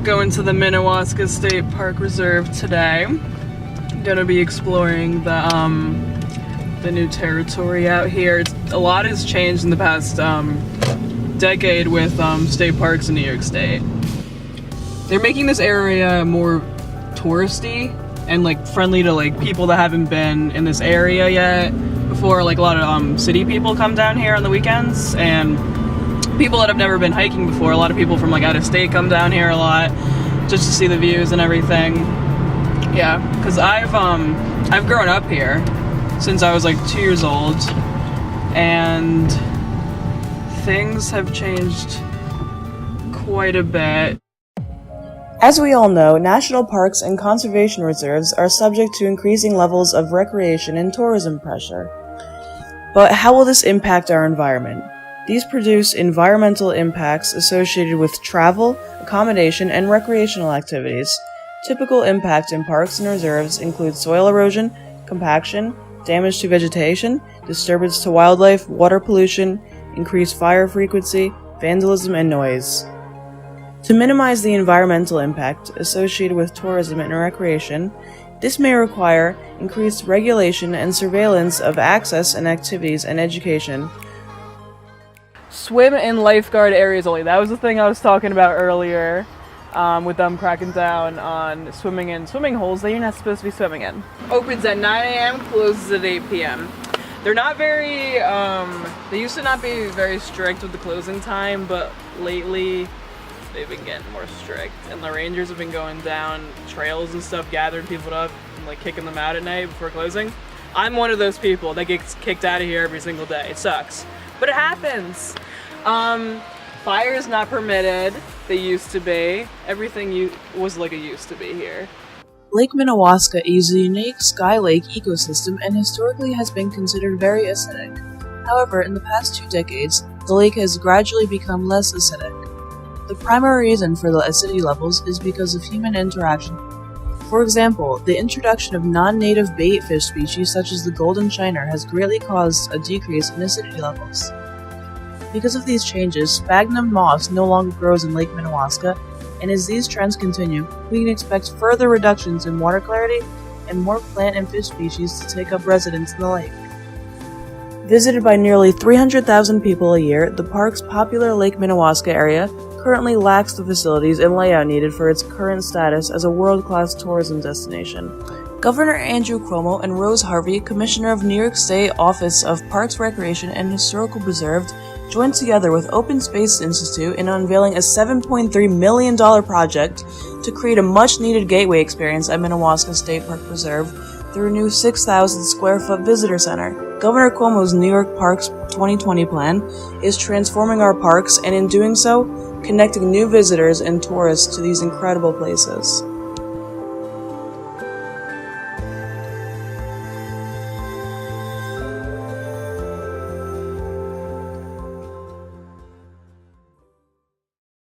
Going to the Minnewaska State Park Reserve today. Gonna be exploring the new territory out here. A lot has changed in the past decade with state parks in New York State. They're making this area more touristy and like friendly to like people that haven't been in this area yet before. Like a lot of city people come down here on the weekends, and people that have never been hiking before. A lot of people from like out of state come down here a lot just to see the views and everything. Yeah, because I've grown up here since I was like 2 years old, and things have changed quite a bit. As we all know, national parks and conservation reserves are subject to increasing levels of recreation and tourism pressure. But how will this impact our environment? These produce environmental impacts associated with travel, accommodation, and recreational activities. Typical impacts in parks and reserves include soil erosion, compaction, damage to vegetation, disturbance to wildlife, water pollution, increased fire frequency, vandalism, and noise. To minimize the environmental impact associated with tourism and recreation, this may require increased regulation and surveillance of access and activities and education. Swim in lifeguard areas only. That was the thing I was talking about earlier, with them cracking down on swimming in swimming holes that you're not supposed to be swimming in. Opens at 9 a.m., closes at 8 p.m. They're not very, they used to not be very strict with the closing time, but lately they've been getting more strict, and the rangers have been going down trails and stuff, gathering people up and like kicking them out at night before closing. I'm one of those people that gets kicked out of here every single day. It sucks, but it happens. Fire is not permitted. They used to be. Everything was like it used to be here. Lake Minnewaska is a unique sky lake ecosystem and historically has been considered very acidic. However, in the past 2 decades, the lake has gradually become less acidic. The primary reason for the acidity levels is because of human interaction. For example, the introduction of non-native bait fish species such as the golden shiner has greatly caused a decrease in acidity levels. Because of these changes, sphagnum moss no longer grows in Lake Minnewaska, and as these trends continue, we can expect further reductions in water clarity and more plant and fish species to take up residence in the lake. Visited by nearly 300,000 people a year, the park's popular Lake Minnewaska area currently lacks the facilities and layout needed for its current status as a world-class tourism destination. Governor Andrew Cuomo and Rose Harvey, Commissioner of New York State Office of Parks, Recreation, and Historical Preserve, joined together with Open Space Institute in unveiling a $7.3 million project to create a much-needed gateway experience at Minnewaska State Park Reserve through a new 6,000 square foot visitor center. Governor Cuomo's New York Parks 2020 plan is transforming our parks and in doing so, connecting new visitors and tourists to these incredible places.